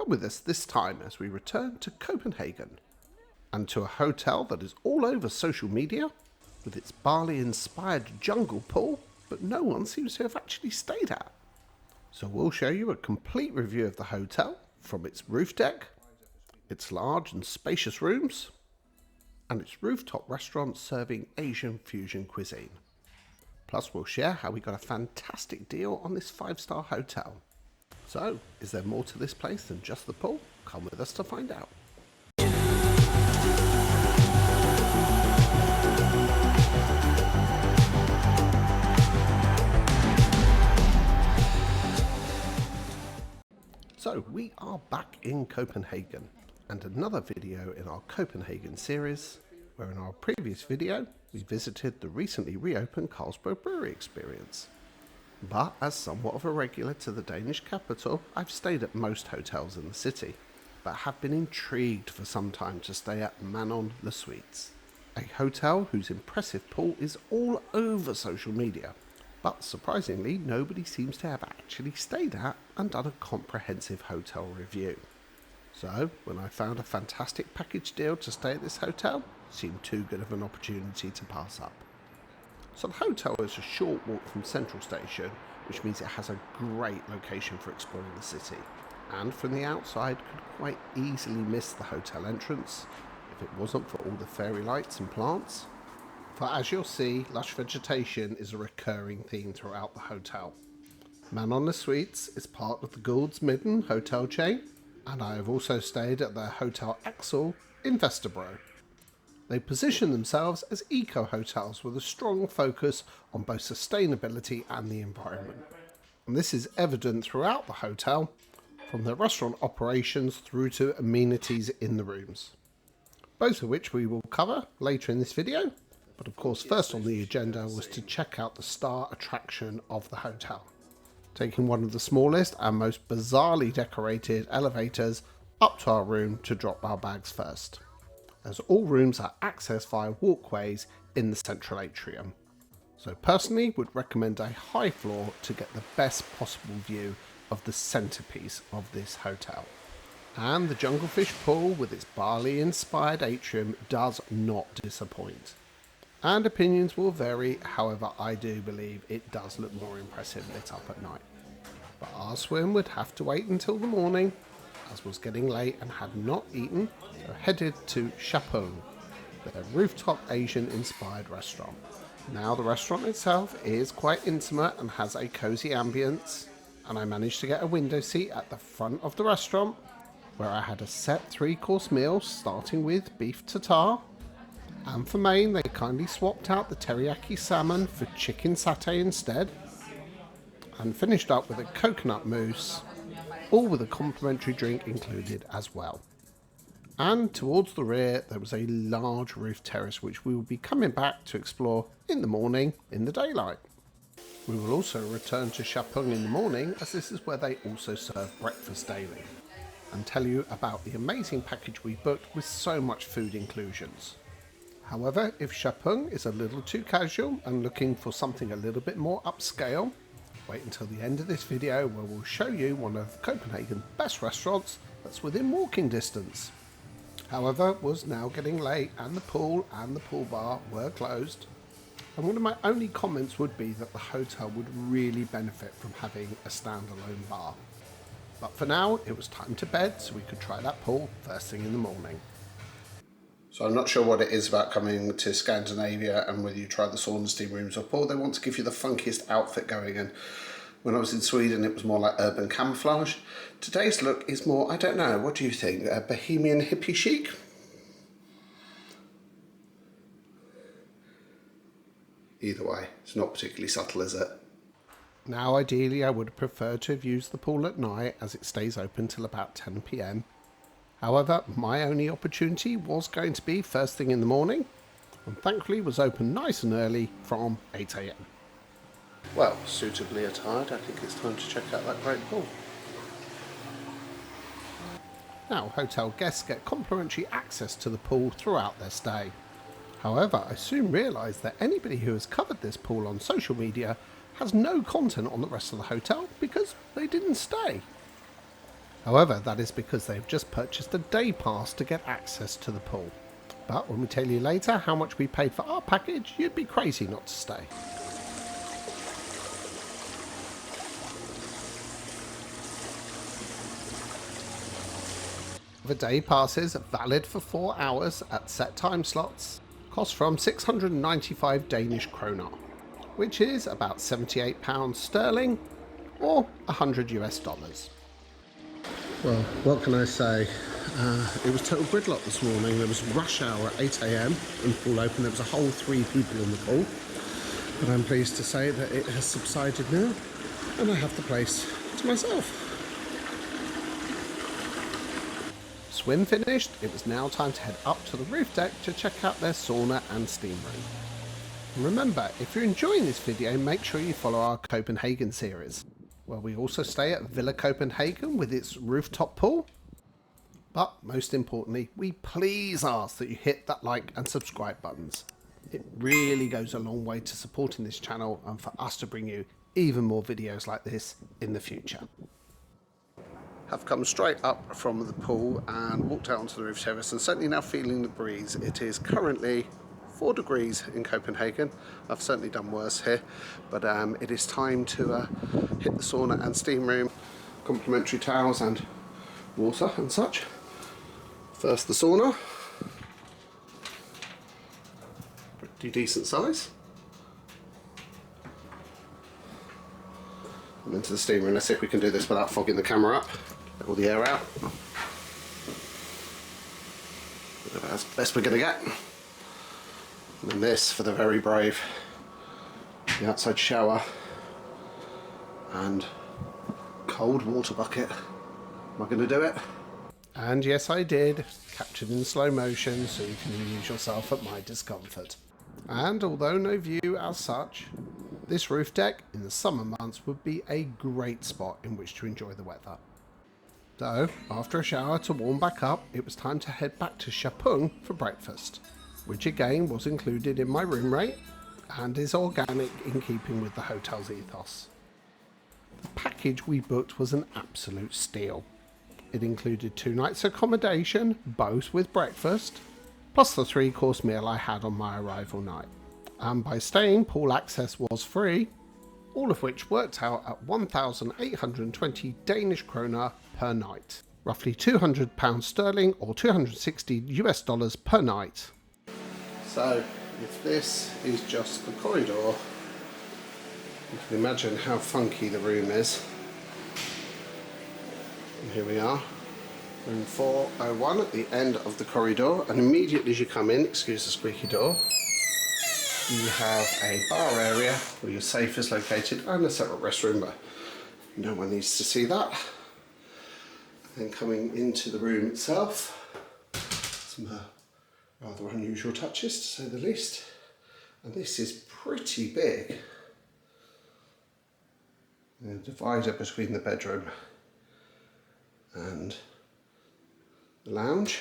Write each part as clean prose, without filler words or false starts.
Come with us this time as we return to Copenhagen and to a hotel that is all over social media with its Bali-inspired jungle pool, but no one seems to have actually stayed at. So we'll show you a complete review of the hotel from its roof deck, its large and spacious rooms, and its rooftop restaurant serving Asian fusion cuisine. Plus we'll share how we got a fantastic deal on this 5-star hotel. So, is there more to this place than just the pool? Come with us to find out. So, we are back in Copenhagen, and another video in our Copenhagen series, where in our previous video we visited the recently reopened Carlsberg Brewery experience. But as somewhat of a regular to the Danish capital, I've stayed at most hotels in the city, but have been intrigued for some time to stay at Manon Les Suites, a hotel whose impressive pool is all over social media, but surprisingly nobody seems to have actually stayed at and done a comprehensive hotel review. So when I found a fantastic package deal to stay at this hotel, it seemed too good of an opportunity to pass up. So the hotel is a short walk from Central Station, which means it has a great location for exploring the city, and from the outside could quite easily miss the hotel entrance if it wasn't for all the fairy lights and plants. For as you'll see, lush vegetation is a recurring theme throughout the hotel. Manon Les Suites is part of the Gould's Midden hotel chain, and I have also stayed at their Hotel Axel in Vesterbro. They position themselves as eco-hotels with a strong focus on both sustainability and the environment. And this is evident throughout the hotel, from their restaurant operations through to amenities in the rooms. Both of which we will cover later in this video, but of course first on the agenda was to check out the star attraction of the hotel, taking one of the smallest and most bizarrely decorated elevators up to our room to drop our bags first, as all rooms are accessed via walkways in the central atrium. So personally would recommend a high floor to get the best possible view of the centerpiece of this hotel. And the Junglefish pool with its Bali inspired atrium does not disappoint. And opinions will vary, however I do believe it does look more impressive lit up at night. But our swim would have to wait until the morning, as was getting late and had not eaten, so headed to Chapung, their rooftop Asian inspired restaurant. Now the restaurant itself is quite intimate and has a cosy ambience, and I managed to get a window seat at the front of the restaurant, where I had a set 3-course meal starting with beef tartare, and for main they kindly swapped out the teriyaki salmon for chicken satay instead, and finished up with a coconut mousse, all with a complimentary drink included as well. And towards the rear there was a large roof terrace which we will be coming back to explore in the morning in the daylight. We will also return to Chapung in the morning, as this is where they also serve breakfast daily, and tell you about the amazing package we booked with so much food inclusions. However, if Chapung is a little too casual and looking for something a little bit more upscale, wait until the end of this video where we'll show you one of Copenhagen's best restaurants that's within walking distance. However, it was now getting late and the pool bar were closed, and one of my only comments would be that the hotel would really benefit from having a standalone bar. But for now it was time to bed so we could try that pool first thing in the morning. So I'm not sure what it is about coming to Scandinavia and whether you try the sauna, steam rooms or pool, they want to give you the funkiest outfit going, and when I was in Sweden it was more like urban camouflage. Today's look is more, I don't know, what do you think, a bohemian hippie chic? Either way, it's not particularly subtle, is it? Now ideally I would prefer to have used the pool at night, as it stays open till about 10 PM. However, my only opportunity was going to be first thing in the morning, and thankfully was open nice and early from 8 AM. Well, suitably attired, I think it's time to check out that great pool. Now, hotel guests get complimentary access to the pool throughout their stay. However, I soon realised that anybody who has covered this pool on social media has no content on the rest of the hotel because they didn't stay. However, that is because they've just purchased a day pass to get access to the pool. But when we tell you later how much we paid for our package, you'd be crazy not to stay. The day passes, valid for 4 hours at set time slots, cost from 695 Danish kroner, which is about £78 sterling or 100 US dollars. Well, what can I say? It was total gridlock this morning. There was rush hour at 8 AM in pool open. There was a whole 3 people in the pool. But I'm pleased to say that it has subsided now and I have the place to myself. Swim finished, it was now time to head up to the roof deck to check out their sauna and steam room. And remember, if you're enjoying this video, make sure you follow our Copenhagen series, where we also stay at Villa Copenhagen with its rooftop pool. But most importantly, we please ask that you hit that like and subscribe buttons. It really goes a long way to supporting this channel and for us to bring you even more videos like this in the future. Have come straight up from the pool and walked out onto the roof terrace and certainly now feeling the breeze. It is currently 4 degrees in Copenhagen. I've certainly done worse here, but it is time to hit the sauna and steam room. Complimentary towels and water and such. First the sauna. Pretty decent size. And into the steam room. Let's see if we can do this without fogging the camera up. Let all the air out. That's the best we're going to get. And then this for the very brave. The outside shower and cold water bucket. Am I going to do it? And yes, I did. Captured in slow motion so you can amuse yourself at my discomfort. And although no view as such, this roof deck in the summer months would be a great spot in which to enjoy the weather. So, after a shower to warm back up, it was time to head back to Chapung for breakfast, which again was included in my room rate and is organic in keeping with the hotel's ethos. The package we booked was an absolute steal. It included 2 nights accommodation, both with breakfast, plus the 3-course meal I had on my arrival night. And by staying, pool access was free, all of which worked out at 1,820 Danish kroner per night, roughly £200 sterling or 260 US dollars per night. So if this is just the corridor, you can imagine how funky the room is. And here we are, room 401 at the end of the corridor, and immediately as you come in, excuse the squeaky door, you have a bar area where your safe is located and a separate restroom, but no one needs to see that. And then coming into the room itself, some rather unusual touches to say the least. And this is pretty big. The divider between the bedroom and the lounge.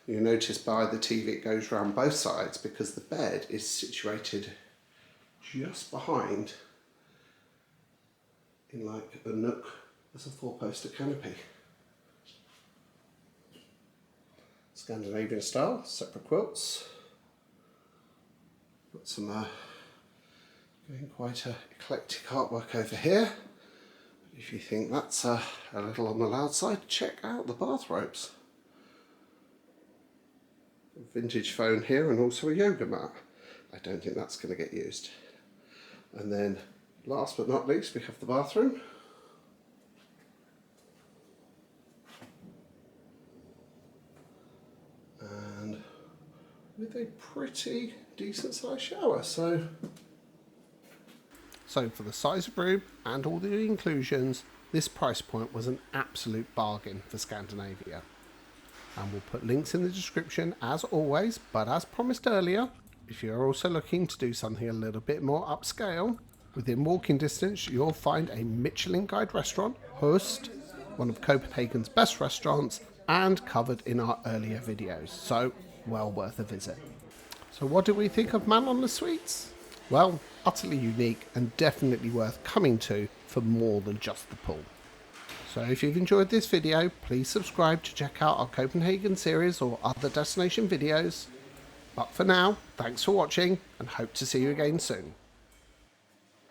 You'll notice by the TV it goes around both sides because the bed is situated just behind in like a nook as a 4-poster canopy. Scandinavian style, separate quilts. Got some going quite eclectic artwork over here. If you think that's a little on the loud side, check out the bathrobes. Vintage phone here and also a yoga mat. I don't think that's going to get used. And then last but not least we have the bathroom. And with a pretty decent sized shower. So for the size of room and all the inclusions, this price point was an absolute bargain for Scandinavia. And we'll put links in the description as always, but as promised earlier, if you're also looking to do something a little bit more upscale, within walking distance you'll find a Michelin guide restaurant, Host, one of Copenhagen's best restaurants and covered in our earlier videos, so well worth a visit. So what do we think of Manon Les Suites? Well, utterly unique and definitely worth coming to for more than just the pool. So if you've enjoyed this video, please subscribe to check out our Copenhagen series or other destination videos. But for now, thanks for watching and hope to see you again soon.